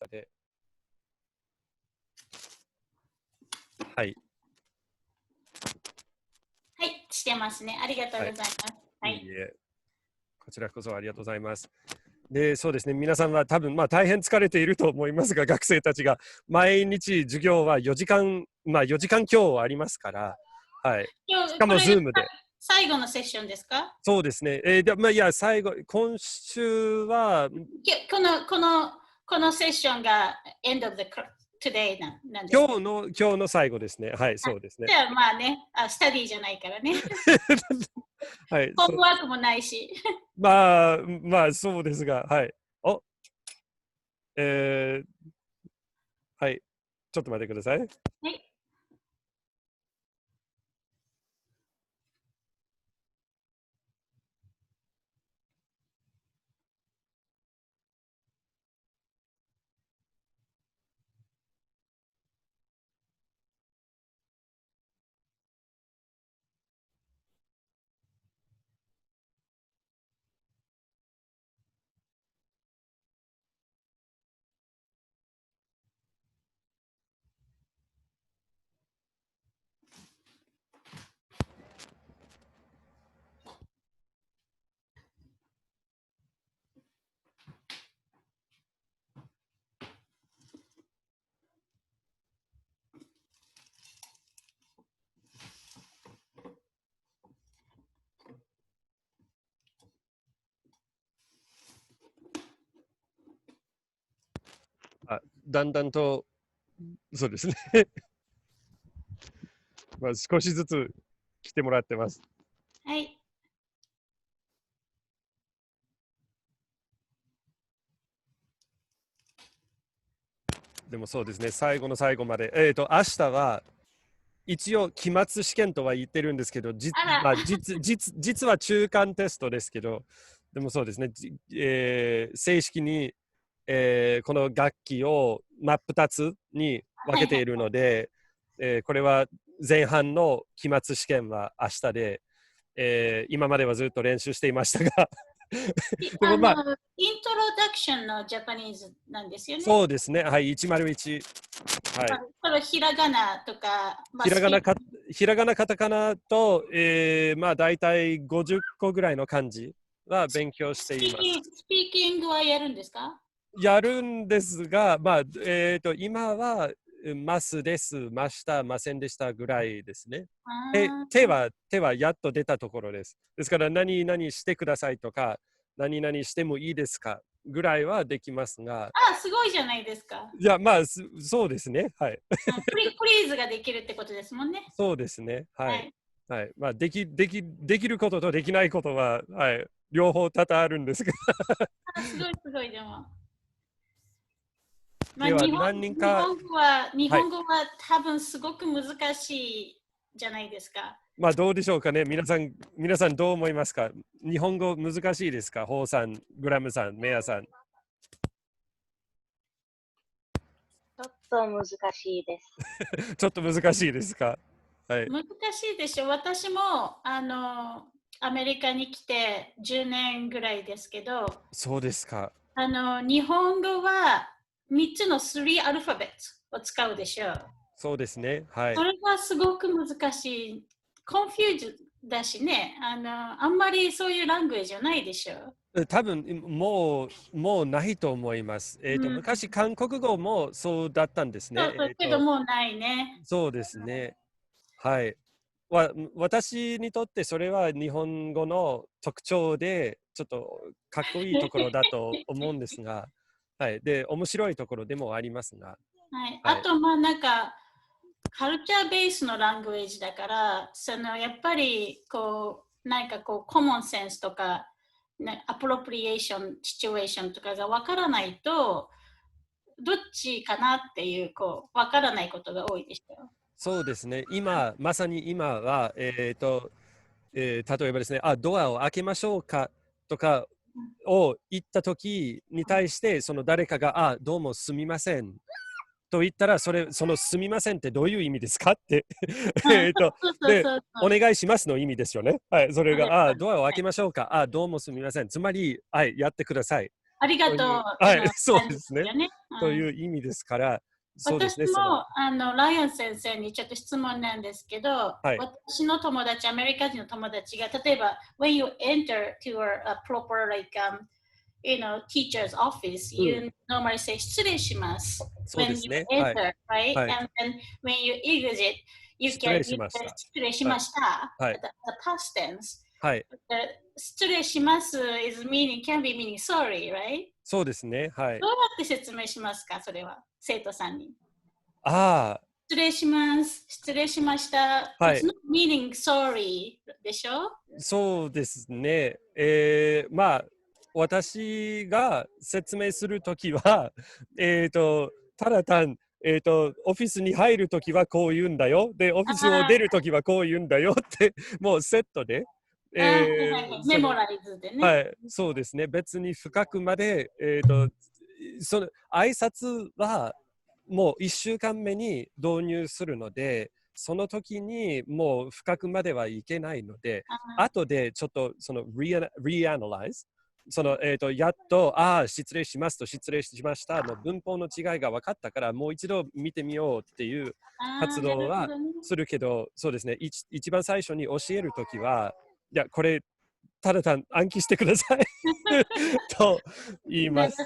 かで。はい。はい、してますね。ありがとうございます。はい。いいえ。こちらこそありがとうございます。で、そうですね。皆さんは多分、大変疲れていると思いますが、学生たちが毎日授業は4時間、4時間強ありますから、はい。しかも、ズームで。最後のセッションですか？そうですね。いや、今週は、このセッションが end of the today なんですか？今日の最後ですね。はい、そうですね。じゃあまあね、スタディじゃないからね。はい、ホームワークもないし。そうですが、はい。はい。ちょっと待ってください。はい。だんだんと、そうですね。少しずつ来てもらってます。はい。でもそうですね、最後の最後まで。明日は、一応、期末試験とは言ってるんですけど、実は中間テストですけど、でもそうですね、正式に、この学期を真っ二つに分けているので、これは前半の期末試験は明日で、今まではずっと練習していましたがイントロダクションのジャパニーズなんですよね。そうですね、はい、101。はい。これひらがなとか、ひらがなカタカナと、大体50個ぐらいの漢字は勉強しています。スピーキングはやるんですか？やるんですが、今は、ますです、ました、ませんでしたぐらいですね。手はやっと出たところです。ですから、何々してくださいとか、何々してもいいですかぐらいはできますが。すごいじゃないですか。いや、そうですね。はい。フリーズができるってことですもんね。そうですね。はい。はい。できることとできないことは、はい、両方多々あるんですが。すごいすごい、でも。では、何人か。日本語は多分すごく難しいじゃないですか。どうでしょうかね。皆さんどう思いますか？日本語難しいですか？ホーさん、グラムさん、メアさん。ちょっと難しいです。ちょっと難しいですか？はい。難しいでしょ。私もアメリカに来て10年ぐらいですけど、そうですか。日本語は3つの3アルファベットを使うでしょう。そうですね。はい。それがすごく難しい。コンフュージョンだしね。あんまりそういうラングエージはないでしょう。多分もうないと思います。昔、韓国語もそうだったんですね。そうけどもうないね。そうですね。はい。私にとってそれは日本語の特徴で、ちょっとかっこいいところだと思うんですが、はい。で、面白いところでもありますが。はい、あと、なんか、カルチャーベースのラングエージだから、やっぱり、なんかコモンセンスとか、アプロプリエーション、シチュエーションとかがわからないと、どっちかなっていう、わからないことが多いでしょ。そうですね。まさに今は、例えばですね、ドアを開けましょうかとかを言ったときに対して、その誰かが、どうもすみませんと言ったら、そのすみませんってどういう意味ですかってで、お願いしますの意味ですよね。はい、それが、ドアを開けましょうか。どうもすみません。つまり、はい、やってください。ありがとう。はい、そうですね。という意味ですから、そうですね。私もライアン先生にちょっと質問なんですけど、はい、私の友達、アメリカ人の友達が、例えば、when you enter to a proper, like, teacher's office, you normally say 失礼します。そうで when す you ね。はい、 enter, right? はい、 And then when you exit, you 失礼 can し use ました。失礼しました。はい、 the past tense. はい、 失礼します is meaning, can be meaning sorry, right? そうですね。はい。どうやって説明しますか、それは、生徒さんに。あ失礼します。失礼しました。あ、はい It's not meaning sorry でしょ？そうですね。まあ、私が説明するときは、ただ単、オフィスに入るときはこう言うんだよ。で、オフィスを出るときはこう言うんだよって、もうセットで、メモライズでね。はい、そうですね。別に深くまで、その挨拶はもう1週間目に導入するので、その時にもう深くまではいけないので、後でちょっとそのreanalyze、そのやっと、失礼しますと失礼しましたの文法の違いが分かったから、もう一度見てみようっていう活動はするけど、そうですね、一番最初に教えるときは、いや、これ、ただ単暗記してくださいと言います。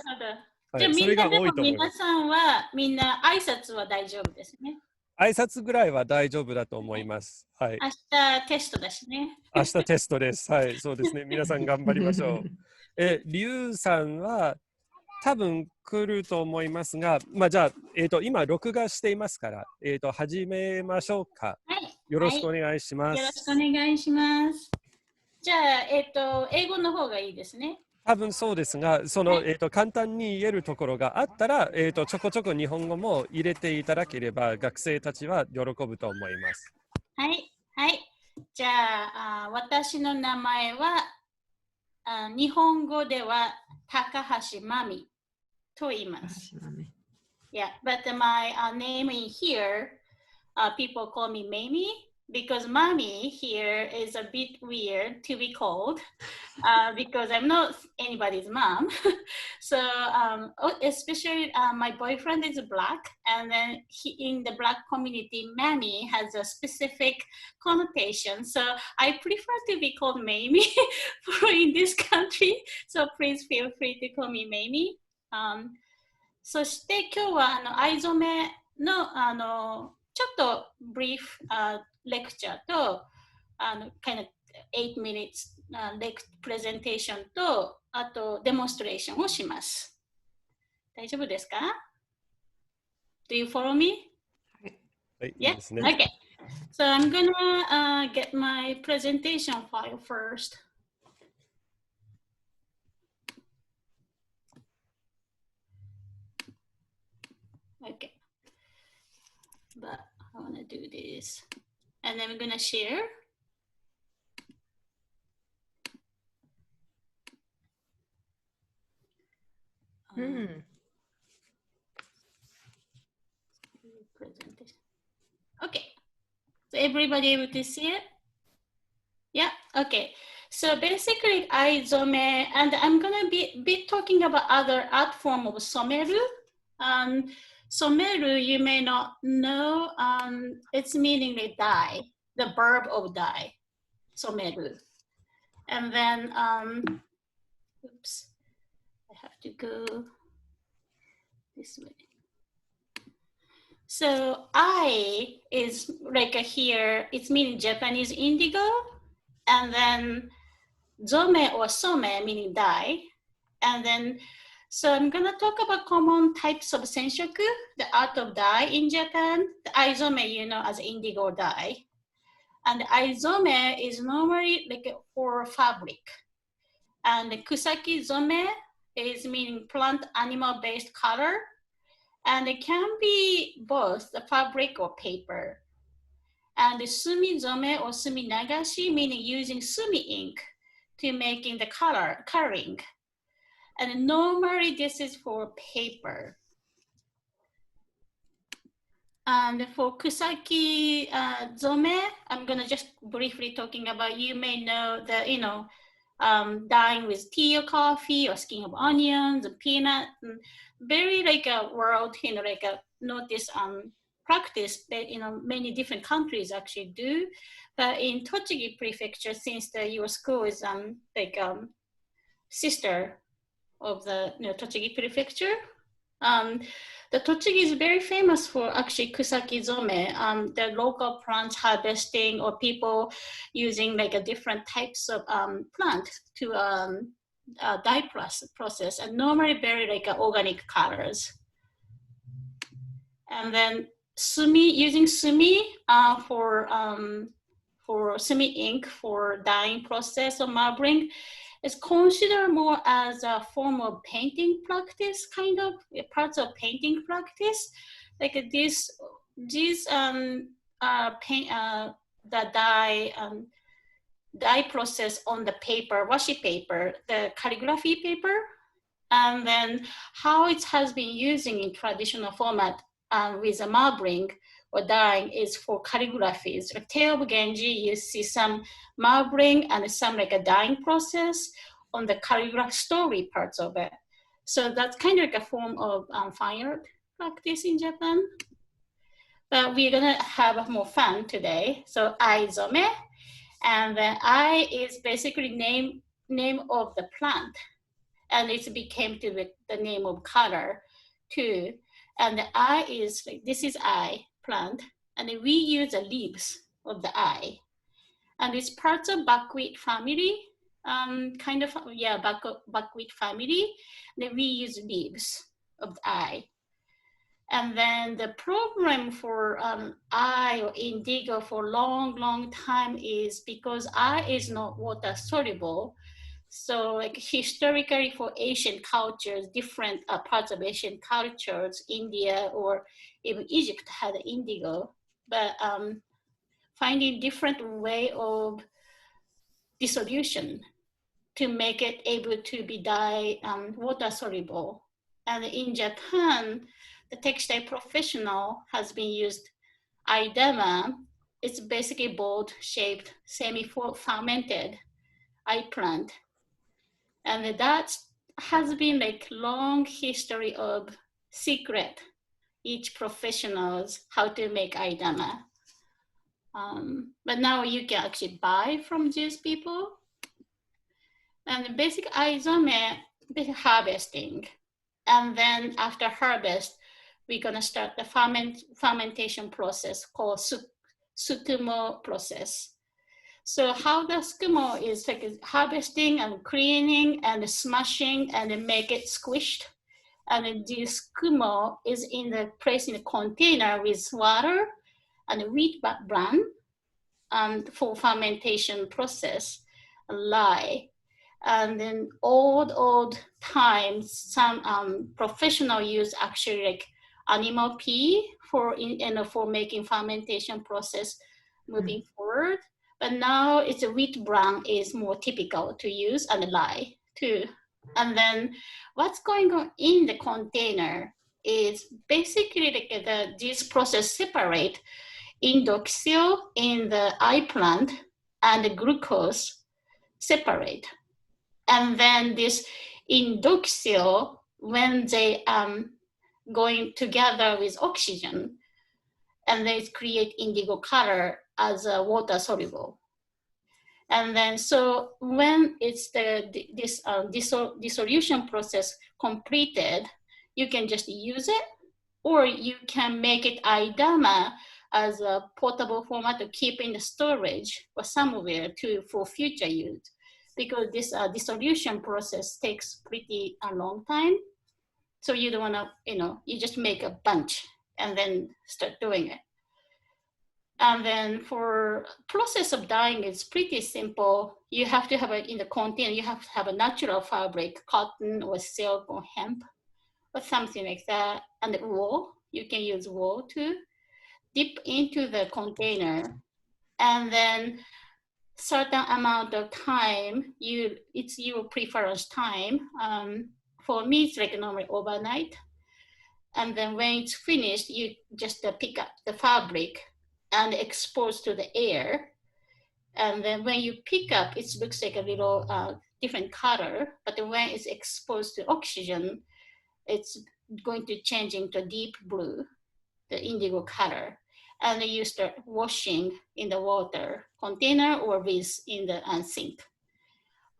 じゃあ、それが多いと思います。皆さんはみんな挨拶は大丈夫ですね。挨拶ぐらいは大丈夫だと思います。はい。明日テストだしね。明日テストです。はい、そうですね。皆さん頑張りましょう。リュウさんは多分来ると思いますが、じゃあ、今録画していますから、始めましょうか。はい。よろしくお願いします。よろしくお願いします。じゃあ、英語の方がいいですね。多分そうですが、その、簡単に言えるところがあったら、ちょこちょこ日本語も入れていただければ、学生たちは喜ぶと思います。はい。はい。じゃあ、私の名前は、日本語では高橋真美と言います。Yeah, but my name in here, people call me Mami because Mami here is a bit weird to be called because I'm not anybody's mom. So especially my boyfriend is black, and then in the black community, Mami has a specific connotation. So I prefer to be called Mami in this country. So please feel free to call me Mami. そして今日は藍染めのちょっとブリーフレクチャーとkind of 8 minutes プレゼンテーションとあとデモンストレーションをします。大丈夫ですか？ Do you follow me? はい、Yeah? いいですね。Okay. So I'm gonna get my presentation file first. Okay. But I want to do this. And then we're going to share. Presentation. Okay. So everybody able to see it? Yeah. Okay. So basically, Aizome, and I'm going to be talking about other art form of someru. Someru, you may not know, it's meaning like dye, the verb of dye, someru. And then, oops, I have to go this way. So I is like here, it's meaning Japanese indigo, and then zome or some meaning dye, and then so I'm gonna talk about common types of senshoku, the art of dye in Japan. The aizome, you know, as indigo dye, and aizome is normally like for fabric, and the kusaki zome is meaning plant animal based color, and it can be both the fabric or paper. And the sumizome or suminagashi, meaning using sumi ink to making the coloring. And normally this is for paper. And for kusaki zome, I'm gonna just briefly talking about, you may know the, dyeing with tea or coffee or skin of onions and peanut. And very like a world, like a notice practice that many different countries actually do. But in Tochigi Prefecture, since your school is sister of the Tochigi Prefecture, the Tochigi is very famous for actually kusakizome, the local plants harvesting or people using like a different types of plant to dye process, and normally very like organic colors. And then using sumi for sumi ink for dyeing process or marbling is considered more as a form of painting practice, kind of parts of painting practice. Like these the dye process on the paper, washi paper, the calligraphy paper, and then how it has been using in traditional format with a marbling or dyeing is for calligraphies. Like Tale of Genji, you see some marbling and some like a dyeing process on the calligraph story parts of it. So that's kind of like a form of fine art practice in Japan. But we're gonna have more fun today. So Aizome, and then I is basically name of the plant, and it became to the name of color too. And the eye is like, this is eye plant, and we use the leaves of the eye. And it's parts of buckwheat family, buckwheat family. Then we use leaves of the eye. And then the problem for eye or indigo for long time is because eye is not water soluble. So like historically for Asian cultures, different parts of Asian cultures, India or even Egypt had indigo, but finding different way of dissolution to make it able to be dye water soluble. And in Japan, the textile professional has been used Aidama. It's basically bold shaped, semi-fermented eye plant. And that has been like long history of secret, each professionals, how to make Aidama. But now you can actually buy from these people. And the basic Aizome, basic harvesting. And then after harvest, we're gonna start the fermentation process called Tsukumo process. So how the tsukumo is like harvesting and cleaning and smashing and then make it squished. And then the tsukumo is placed in a container with water and wheat bran for fermentation process, lye. And then old times, some professional use actually like animal pee for making fermentation process moving forward. But now it's a wheat bran is more typical to use, and lye too. And then what's going on in the container is basically like this process separate indoxyl in the eye plant and the glucose separate. And then this indoxyl, when they going together with oxygen, and they create indigo color as a water soluble. And then so when it's this dissolution process completed, you can just use it, or you can make it Aidama as a portable format to keep in the storage or somewhere for future use. Because this dissolution process takes pretty a long time. So you don't wanna, you just make a bunch and then start doing it. And then for process of dyeing, it's pretty simple. You have to have in the container, you have to have a natural fabric, cotton or silk or hemp or something like that. And the wool, you can use wool too. Dip into the container, and then certain amount of time, it's your preference time. For me, it's like normally overnight. And then when it's finished, you just pick up the fabric and expose to the air. And then when you pick up, it looks like a little different color, but when it's exposed to oxygen, it's going to change into deep blue, the indigo color. And you start washing in the water container or with in the sink.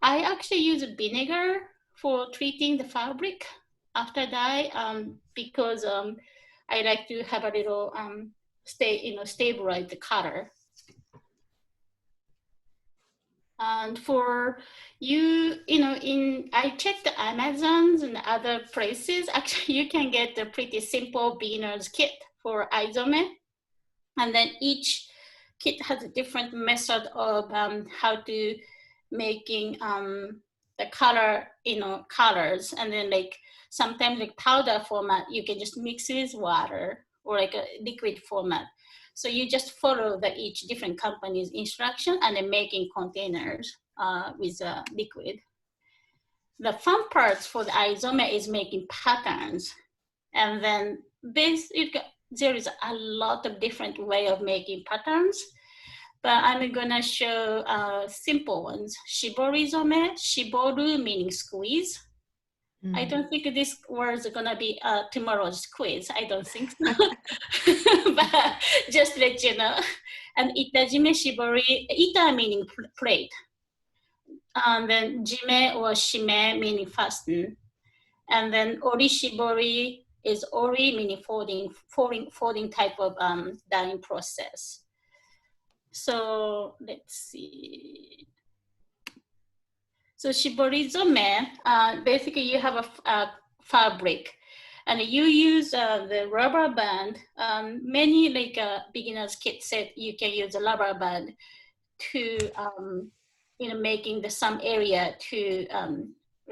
I actually use vinegar for treating the fabric after dye because I like to have a little stabilize the color. And for I checked the Amazons and other places. Actually, you can get a pretty simple beginner's kit for Aizome. And then each kit has a different method of how to making the color, colors. And then like sometimes like powder format, you can just mix with water or like a liquid format. So you just follow each different company's instruction and then making containers with liquid. The fun parts for the Aizome is making patterns. And then there is a lot of different way of making patterns, but I'm gonna show simple ones. Shiborizome, shiboru meaning squeeze. I don't think this word is gonna be tomorrow's quiz. I don't think so. But just let you know. And itajime shibori, ita meaning plate. And then jime or shime meaning fasten. And then ori shibori is ori meaning folding type of dyeing process. So let's see. So shiborizome, basically you have a fabric and you use the rubber band. Many like beginner's kit said you can use a rubber band to making some area to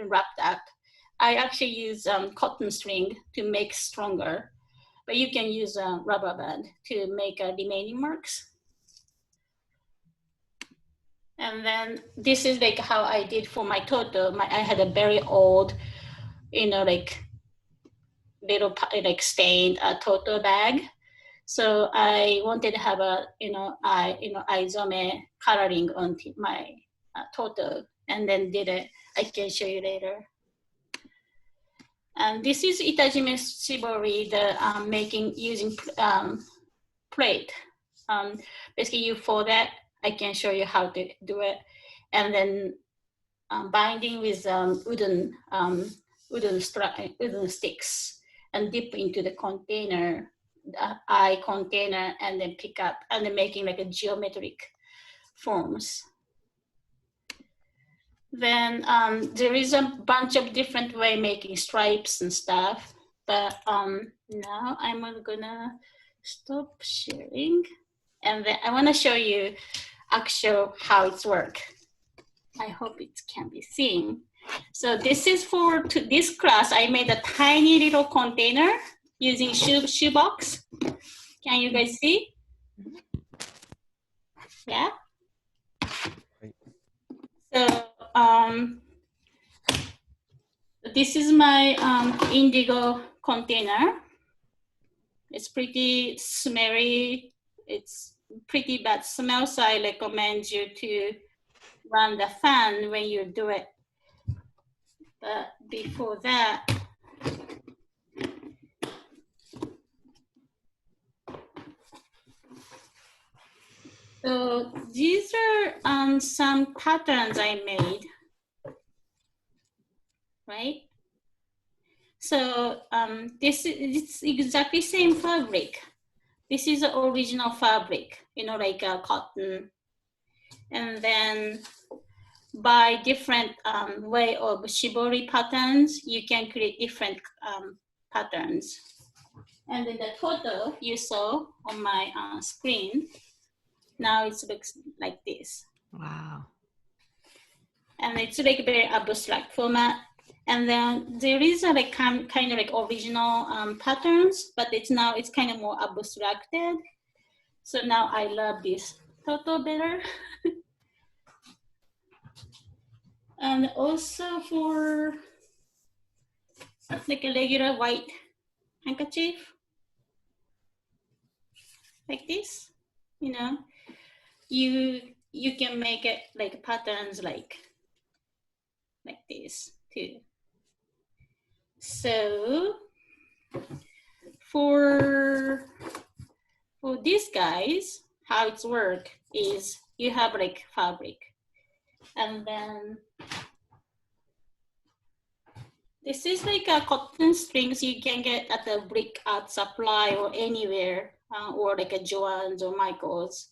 wrap up. I actually use cotton string to make stronger, but you can use a rubber band to make remaining marks. And then this is like how I did for my toto. I had a very old, like little like stained toto bag. So I wanted to have a, Aizome coloring on my toto, and then did it. I can show you later. And this is itajime shibori, the using plate. Basically, you fold that. I can show you how to do it, and then binding with wooden sticks, and dip into the container, eye container, and then pick up, and then making like a geometric forms. Then there is a bunch of different way making stripes and stuff, but now I'm gonna stop sharing, and then I want to show you actual how it's work. I hope it can be seen. So this is for this class. I made a tiny little container using shoebox. Can you guys see? Yeah. So this is my indigo container. It's pretty smelly. It's pretty bad smell, so I recommend you to run the fan when you do it. But before that, so these are some patterns I made, right? So it's exactly same fabric. This is the original fabric, like cotton. And then by different way of shibori patterns, you can create different patterns. And then the photo you saw on my screen, now it looks like this. Wow. And it's like a very abstract format. And then there is a kind of like original patterns, but it's kind of more abstracted. So now I love this photo better. And also for like a regular white handkerchief, like this, you can make it like patterns like like this too. So for these guys, how it's work is you have like fabric, and then this is like a cotton strings you can get at the brick art supply or anywhere, or like a Joann's or Michael's.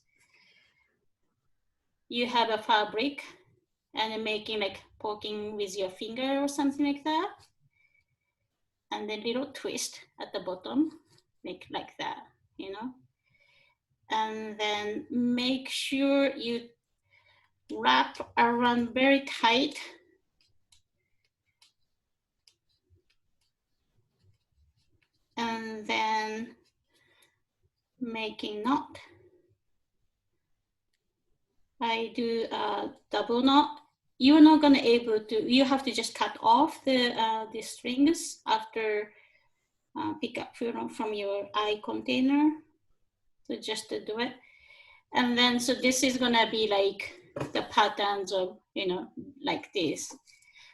You have a fabric and making like poking with your finger or something like that. And then little twist at the bottom, make like that, you know? And then make sure you wrap around very tight. And then making knot. I do a double knot. You're not gonna able to, you have to just cut off the strings after pick up from your eye container. So just to do it. And then, so this is gonna be like the patterns of, you know, like this.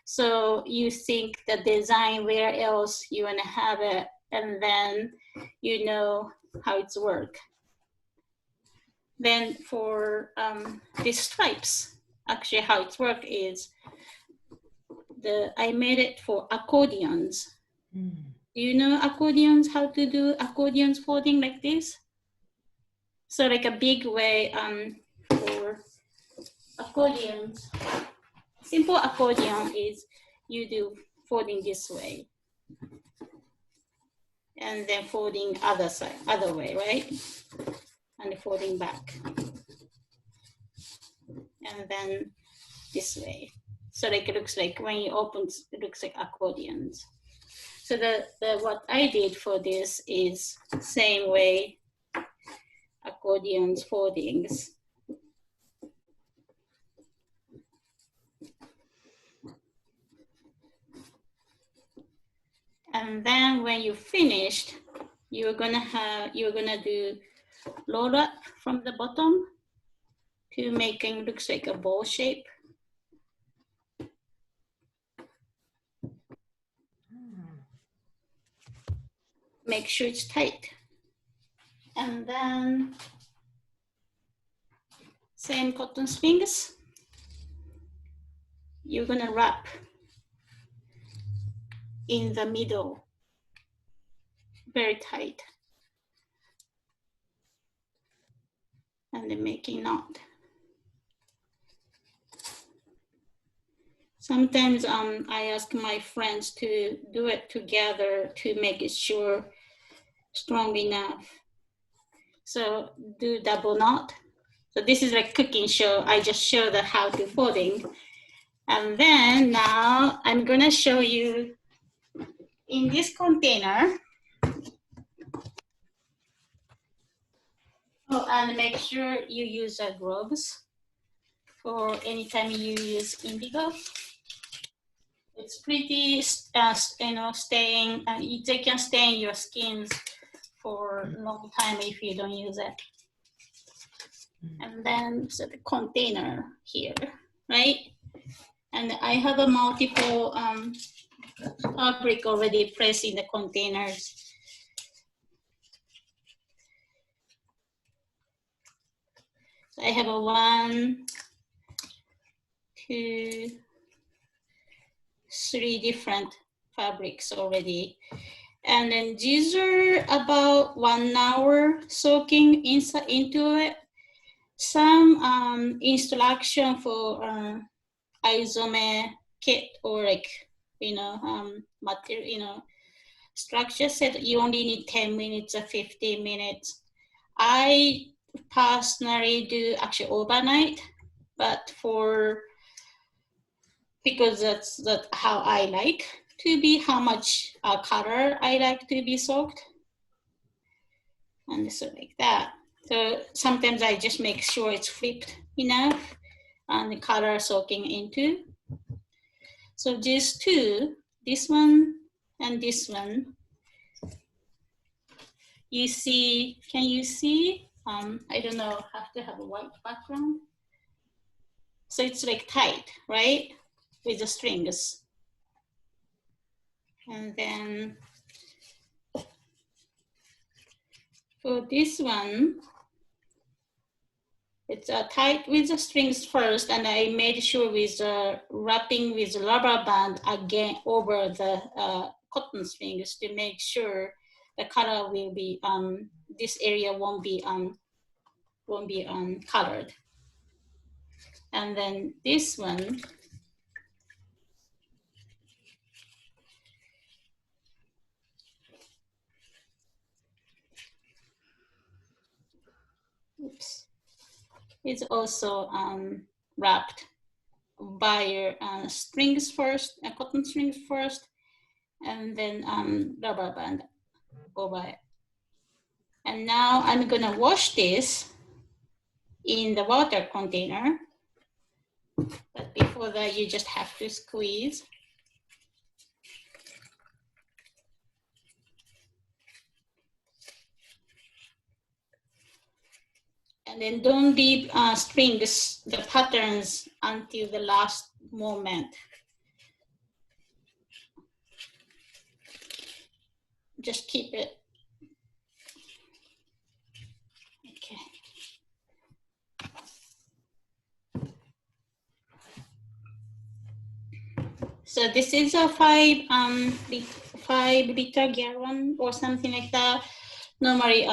So you think the design where else you wanna have it, and then you know how it's work. Then for these stripes, actually how it's work is, I made it for accordions. Do you know accordions, how to do accordions folding like this? So like a big way for accordions, simple accordion is you do folding this way and then folding other side, other way, right? And folding back. And then this way. So like it looks like when you open, it looks like accordions. So what I did for this is same way, accordions foldings. And then when you finished, you're gonna do roll up from the bottom to making looks like a ball shape. Make sure it's tight. And then same cotton strings. You're gonna wrap in the middle, very tight. And then making knot. Sometimes I ask my friends to do it together to make it sure strong enough. So do double knot. So this is like cooking show. I just show the how to folding. And then now I'm gonna show you in this container. Oh, and make sure you use gloves for anytime you use indigo. It's pretty, you know, staying, they can stay in your skins for a long time if you don't use it. And then, so the container here, right? And I have a multiple fabric already pressed in the containers. So I have a 1, 2, 3 different fabrics already. And then these are about 1 hour soaking into it. Some instruction for Aizome kit or like, you know, material, you know, structure said you only need 10 minutes or 15 minutes. I personally do actually overnight, but because that's how I like to be, how much color I like to be soaked. And so like that. So sometimes I just make sure it's flipped enough and the color soaking into. So these two, this one and this one, you see, can you see? I don't know, have to have a white background. So it's like tight, right? with the strings. And then for this one, it's tied with the strings first, and I made sure with wrapping with rubber band again over the cotton strings to make sure the color will be, this area won't be colored. And then this one, oops, it's also wrapped by strings first, cotton strings first, and then rubber band over it. And now I'm gonna wash this in the water container. But before that, you just have to squeeze. And then don't leave strings, the patterns until the last moment. Just keep it. Okay. So this is a 5-liter gallon or something like that. Normally,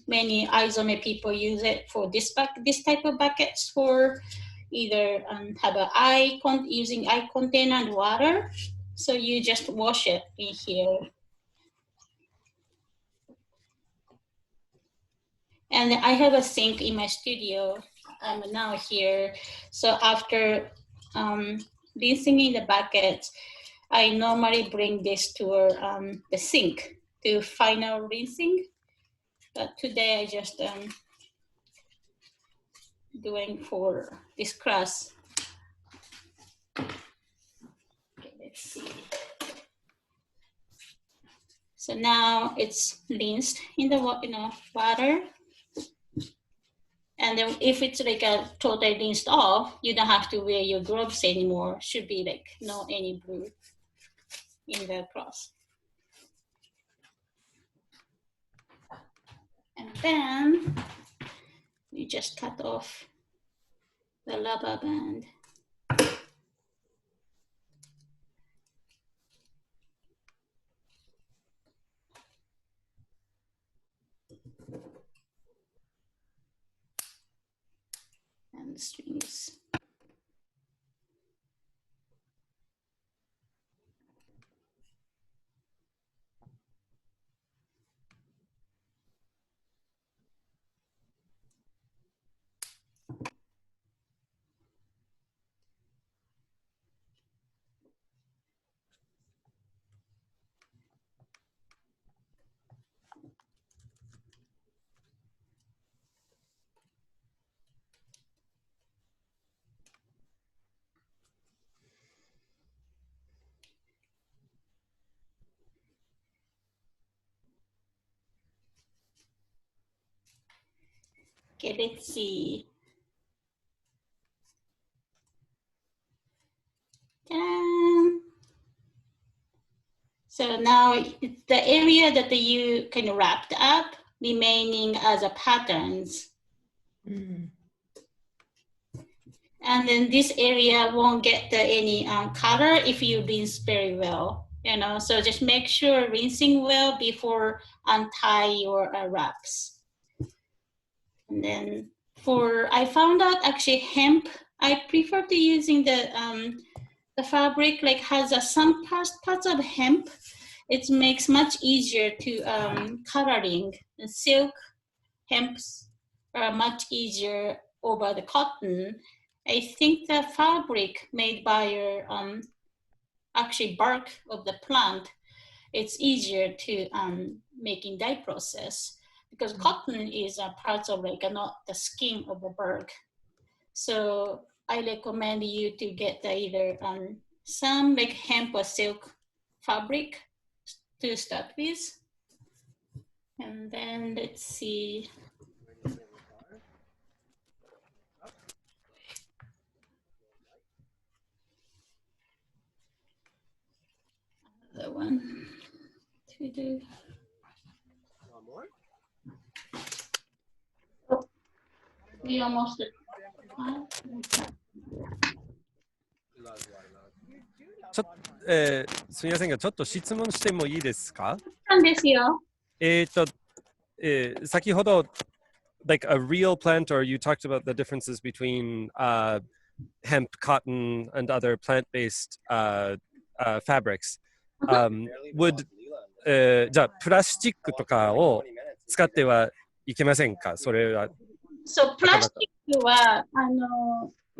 many Aizome people use it for this type of buckets for either have an using eye container and water. So you just wash it in here. And I have a sink in my studio. I'm now here. So after rinsing in the buckets, I normally bring this to the sink to final rinsing. But today I just doing for this class. Okay, let's see. So now it's rinsed in the water. And then if it's like a totally rinsed off, you don't have to wear your gloves anymore. Should be like no any blue in the cross. And then you just cut off the rubber band. And the strings. Okay, let's see. Ta-da! So now the area that you kind of wrapped up remaining as a patterns. Mm. And then this area won't get any color if you rinse very well, so just make sure rinsing well before untie your wraps. And then I found out actually hemp, I prefer to using the fabric like has some parts of hemp. It makes much easier to coloring. And silk, hemps are much easier over the cotton. I think the fabric made by your actually bark of the plant, it's easier to making dye process because cotton is a part of like not the skin of the bird. So I recommend you to get either some like hemp or silk fabric to start with. And then let's see. one to do. Oh, we almost did. ちょすみませんが、ちょっと質問してもいいですか？なんですよ。先ほど、like a real plant, or you talked about the differences between hemp, cotton, and other plant-based fabrics. Would じゃあプラスチックとかを使ってはいけませんか？それは。そう、プラスチックは、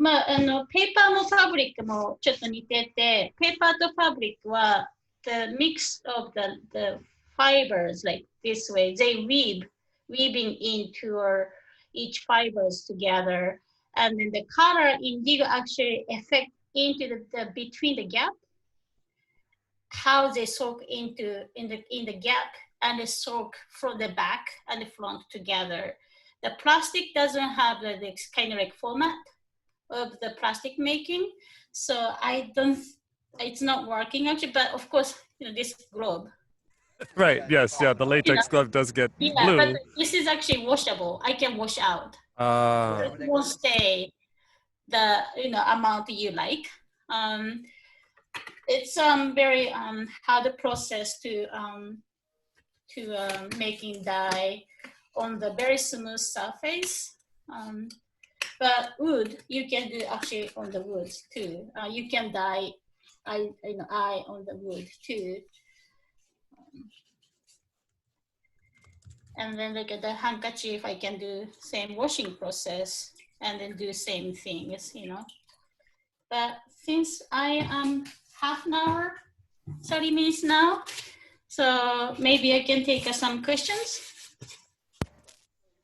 ペーパーもファブリックもちょっと似てて、ペーパーとファブリックは、the mix of the fibers like this way, they weaving into each fibers together, and then the color indigo actually affect into the between the gap, how they soak into in the gap, and they soak from the back and the front together. The plastic doesn't have this kind of like format of the plastic making, so it's not working actually, but of course, this globe. Right, yes, yeah, the latex glove does get blue. But this is actually washable. I can wash out. It won't stay the amount you like. It's very hard process to making dye on the very smooth surface. But wood, you can do actually on the wood too. You can dye eye on the wood too. And then look at the handkerchief, I can do same washing process and then do same things, But since I am half an hour, 30 minutes now, so maybe I can take some questions.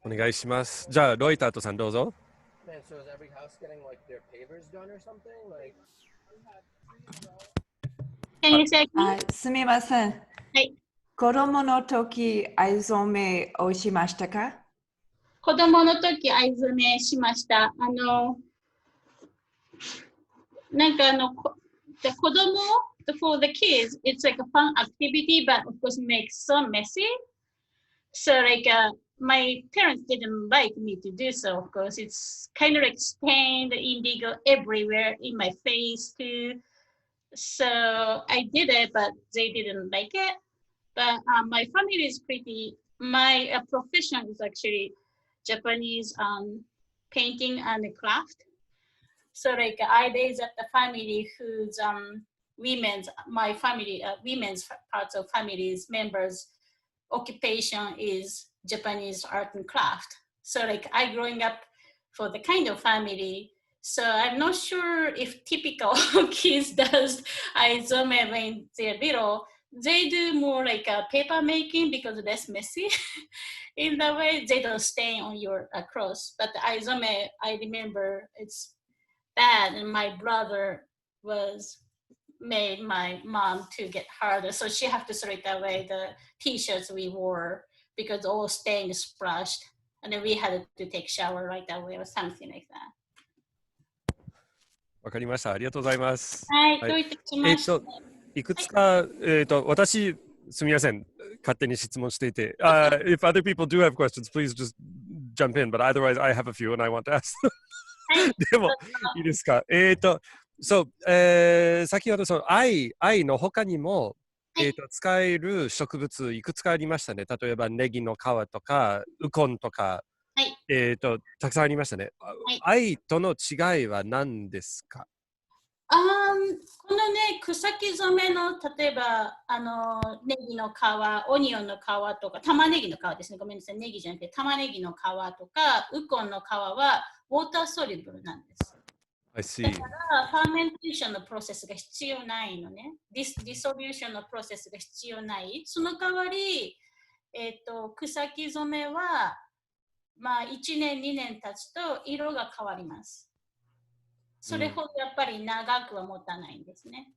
お願いします。じゃあロイタートさんどうぞ。Man, so is every house getting like their pavers done or something? Like, Can you say again? すみません。はい。子供の時、藍染めをしましたか？子供の時藍染めしました。the 子供 for the kids, it's like a fun activity, but of course makes so messy. So like my parents didn't like me to do so. Of course, it's kind of like stained indigo everywhere in my face too. So I did it, but they didn't like it. But my family is my profession is actually Japanese painting and craft. So like I raised up the family whose my family, women's parts of families members occupation is Japanese art and craft. So like I growing up for the kind of family. So I'm not sure if typical kids does aizome when they're little. They do more like paper making because less messy. In the way they don't stain on your clothes. But the aizome, I remember it's bad, and my brother made my mom to get harder, so she have to throw away the t-shirts we wore because all stain splashed, and then we had to take shower right away or something like that. わかりました。ありがとうございます。はい、どういたしまして。いくつか、私、すみません。勝手に質問していて。if other people do have questions, please just jump in. But otherwise, I have a few and I want to ask. でも、いいですか。そう、先ほどその藍の他にも、使える植物いくつかありましたね。例えばネギの皮とかウコンとか、たくさんありましたね。藍との違いは何ですか？このね、草木染めの例えばネギの皮、オニオンの皮とか、玉ねぎの皮ですね。ごめんなさい、ネギじゃなくて玉ねぎの皮とかウコンの皮はウォーターソリブルなんです。I see. だからファーメンテーションのプロセスが必要ないのね。ディソビューションのプロセスが必要ない。その代わり、草木染めは、まあ、1年、2年経つと色が変わります。それほどやっぱり長くは持たないんですね。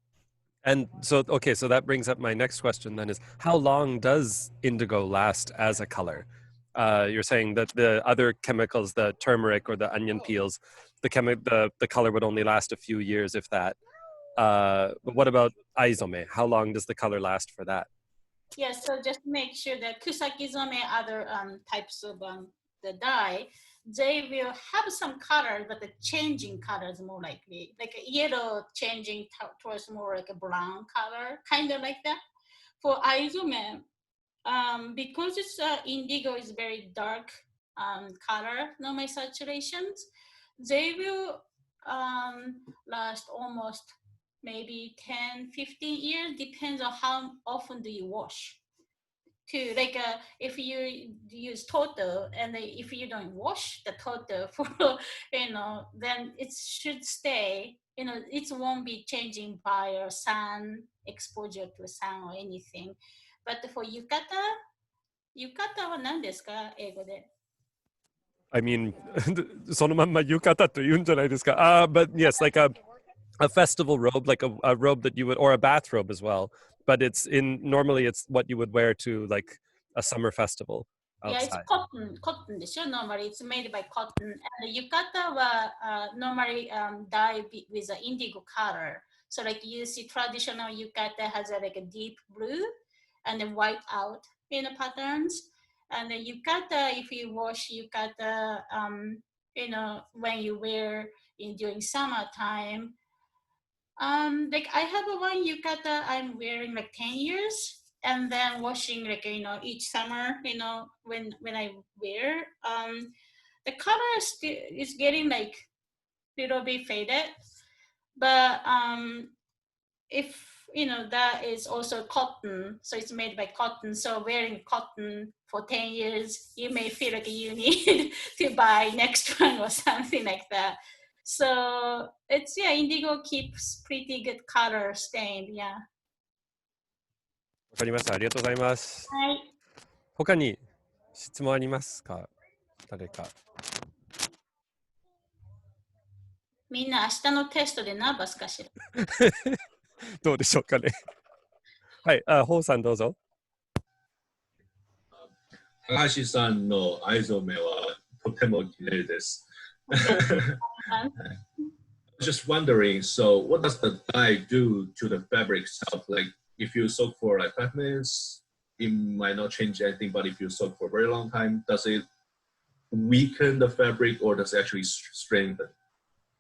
And so, okay, so that brings up my next question then is, how long does indigo last as a color? You're saying that the other chemicals, the turmeric or the onion peels, the color would only last a few years, if that. But what about Aizome? How long does the color last for that? Yeah, so just make sure that kusakizome, other types of the dye, they will have some color, but the changing color is more likely, like a yellow changing towards more like a brown color, kind of like that. For Aizome, because it's indigo is very dark color, normal saturations, they will last almost maybe 10, 15 years, depends on how often do you wash. To like if you use toto and if you don't wash the toto for then it should stay, it won't be changing by your sun exposure to sun or anything. But for yukata は何ですか英語で。 I mean, そのまんま浴衣と言うんじゃないですか。But yes, like a festival robe, like a robe that you would, or a bathrobe as well. But normally it's what you would wear to like a summer festival Yeah, it's outside. cotton でしょ normally it's made by cotton. And yukata はnormally dyed with an indigo color. So like you see traditional yukata has like a deep blue and then white out patterns. And the yukata, if you wash yukata, when you wear during summertime, like I have one yukata I'm wearing like 10 years and then washing like, each summer, when I wear, the color is getting like little bit faded, but if that is also cotton, so it's made by cotton, so wearing cotton for 10 years you may feel like you need to buy next one or something like that. So it's indigo keeps pretty good color stain. Yeah. わかりました。ありがとうございます。はい。他に質問ありますか？誰か。みんな明日のテストでナーバスかしら。どうでしょうかね。はい、ホウさんどうぞ。高橋さんの藍染めはとても綺麗です。Just wondering, so what does the dye do to the fabric itself? Like if you soak for like 5 minutes, it might not change anything, but if you soak for a very long time, does it weaken the fabric or does it actually strengthen?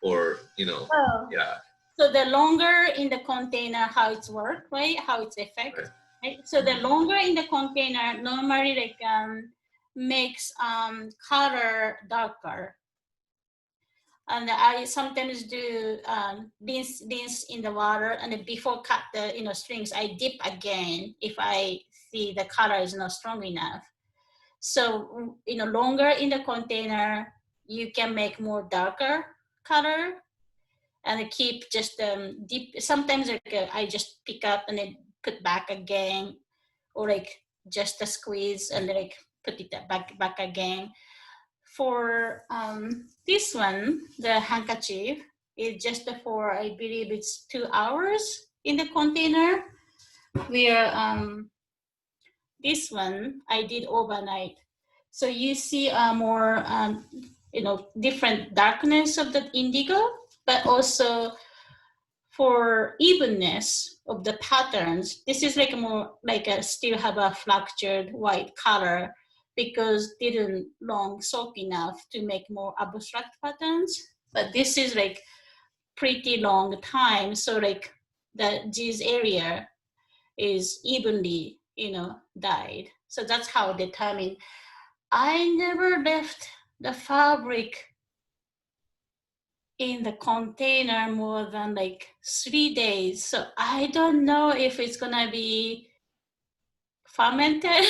Or, yeah. So the longer in the container, how it's work, right? How it's effect. Right? So the longer in the container normally like makes color darker. And I sometimes do rinse in the water, and then before cut the strings, I dip again if I see the color is not strong enough. So longer in the container, you can make more darker color, and keep just deep. Sometimes like I just pick up and then put back again, or like just a squeeze and like put it back again. For this one, the handkerchief is just for, I believe it's 2 hours in the container. Where this one I did overnight. So you see more, different darkness of the indigo, but also for evenness of the patterns. This is like more like still have a fractured white color, because didn't long soak enough to make more abstract patterns. But this is like pretty long time, so like this area is evenly dyed. So that's how I determine. I never left the fabric in the container more than like 3 days, so I don't know if it's gonna be fermented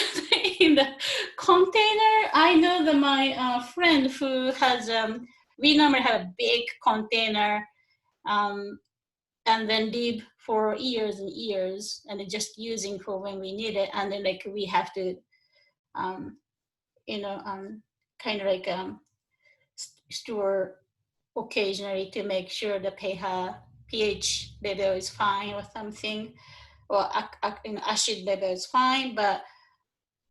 in the container. I know that my friend who has, we normally have a big container and then leave for years and years, and just using for when we need it. And then like we have to, kind of like store occasionally to make sure the pH level is fine or something, or acid level is fine. But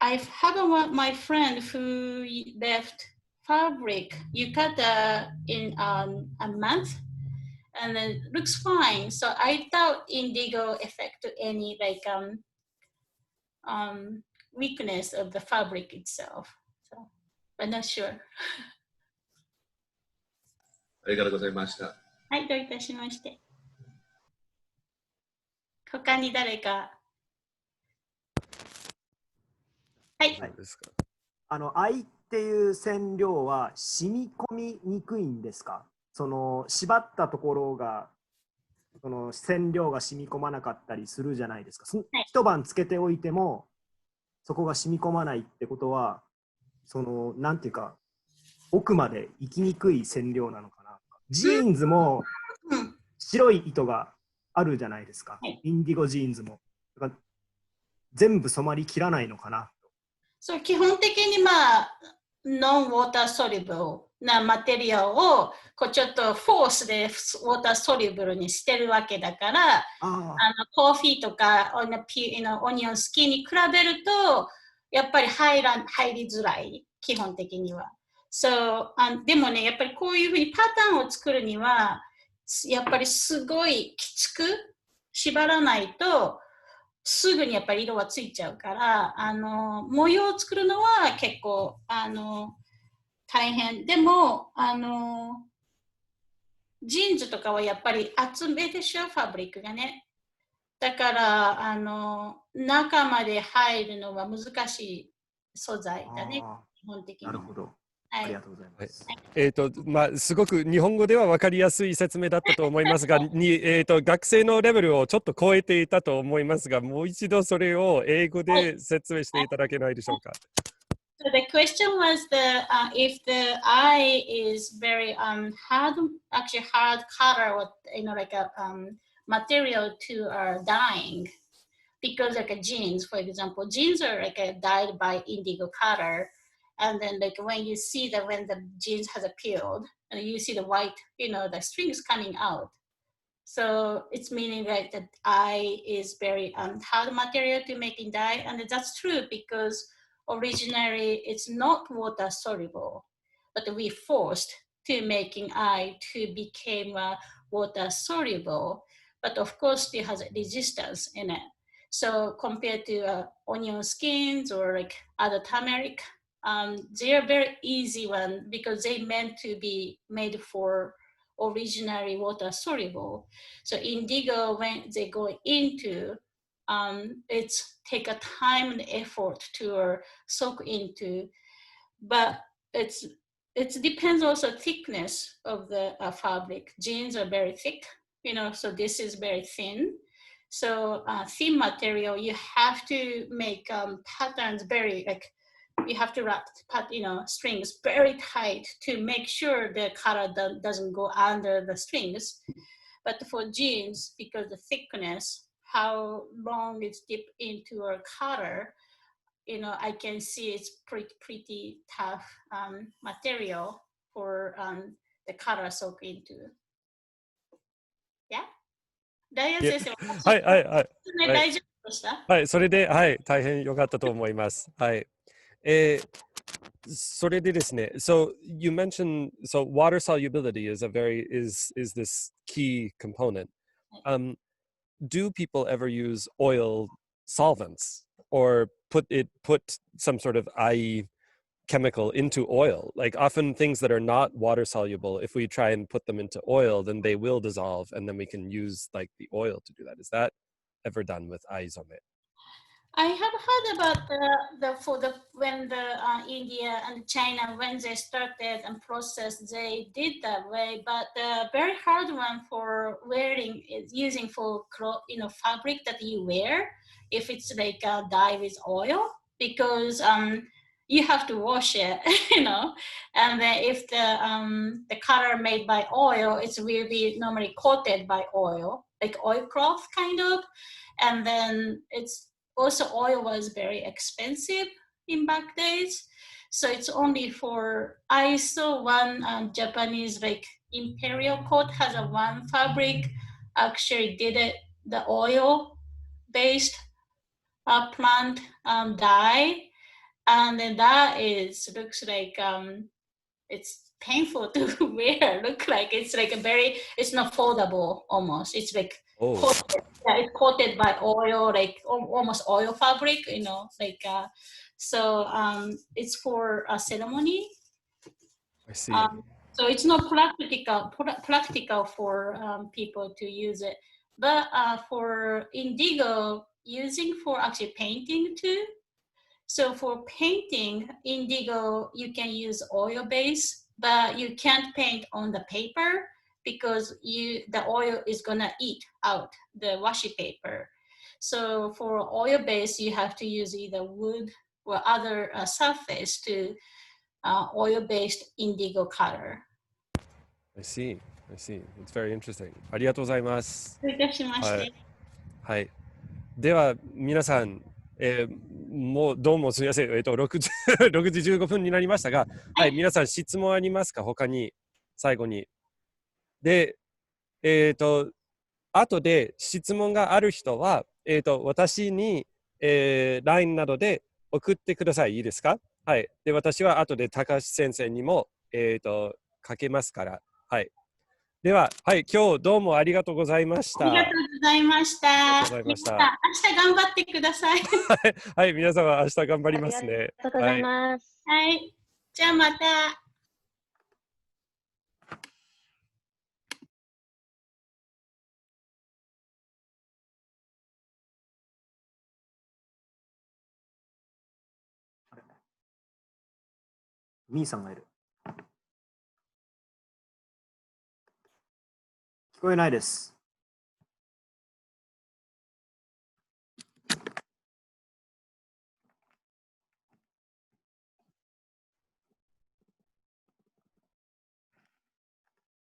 I have my friend who left fabric yukata in a month, and then looks fine. So I thought indigo affect any like weakness of the fabric itself. So, but not sure. ありがとうございました。はい、どういたしまして。他に誰か。はい。どうですか？藍っていう染料は染み込みにくいんですか？その縛ったところがその染料が染み込まなかったりするじゃないですか。一晩つけておいてもそこが染み込まないってことは、そのなんていうか奥まで行きにくい染料なのかな。ジーンズも白い糸があるじゃないですか。インディゴジーンズも。だから全部染まりきらないのかな。そう、基本的にまあ、ノンウォーターソリブルなマテリアルをこうちょっとフォースでウォーターソリブルにしてるわけだから、コーヒーとかオニオンスキンに比べると、やっぱり入りづらい、基本的には。でもね、やっぱりこういうふうにパターンを作るには、やっぱりすごいきつく縛らないと、すぐにやっぱり色はついちゃうから、模様を作るのは結構大変。でもジーンズとかはやっぱり厚めでしょ、ファブリックがね。だから中まで入るのは難しい素材だね、基本的に。なるほど。はい、ありがとうございます。まあ、すごく日本語では分かりやすい説明だったと思いますが、学生のレベルをちょっっと超えていたと思いますが、もう一度それを英語で説明していただけないでしょうか。So the question was if the eye is very hard color, or like a material to dyeing, because like a jeans, for example, jeans are like dyed by indigo color. And then like when you see that when the jeans has peeled and you see the white, the strings coming out. So it's meaning that the eye is very hard material to make in dye. And that's true because originally it's not water soluble, but we forced to making eye to become water soluble. But of course it has resistance in it. So compared to onion skins or like other turmeric, they are very easy one because they meant to be made for originally water soluble. So indigo, when they go into, it's take a time and effort to soak into, but it depends also thickness of the fabric. Jeans are very thick, so this is very thin. So thin material, you have to make patterns very like, you have to wrap strings very tight to make sure the color doesn't go under the strings. But for jeans, because the thickness, how long it's deep into a color, I can see it's pretty tough material for the color soak into. Yeah? ダイヤ先生、はいはいはい。大丈夫でした？はい、それで、はい、大変良かったと思います。はい。それでですね、so you mentioned, so water solubility is this key component. Do people ever use oil solvents or put some sort of eye chemical into oil? Like often things that are not water soluble, if we try and put them into oil, then they will dissolve, and then we can use like the oil to do that. Is that ever done with Aizome? I have heard about when India and China, when they started and processed, they did that way. But the very hard one for wearing is using for fabric that you wear, if it's like dye with oil, because you have to wash it, and then if the color made by oil, it will be normally coated by oil, like oilcloth kind of, and then it's also oil was very expensive in back days. So it's only for, I saw one Japanese like imperial coat has a one fabric actually did it, the oil based plant dye. And then that looks like it's painful to wear. Look like it's like a very, it's not foldable almost. It's like Oh, coated, yeah, it's coated by oil, like almost oil fabric, you know, like so it's for a ceremony. I see. So it's not practical for people to use it, but for indigo, using for actually painting too. So for painting indigo, you can use oil base, but you can't paint on the paper because the oil is gonna eat out the washi paper. So for oil base, you have to use either wood or other surface to oil-based indigo color. I see. I see. It's very interesting. ありがとうございます。どういたしまして。はい。はい。では、皆さん、もうどうもすみません。6時、6時15分になりましたが、はい、皆さん質問ありますか？他に、最後に。で、後で質問がある人は、私に、LINE などで送ってください。いいですか？はい。で、私は後で高橋先生にも、かけますから。はい。では、はい、今日どうもありがとうございました。ありがとうございました。ありがとうございました。明日頑張ってください。はい、皆様明日頑張りますね。ありがとうございます。はい。じゃあまた。みーさんがいる。聞こえないです。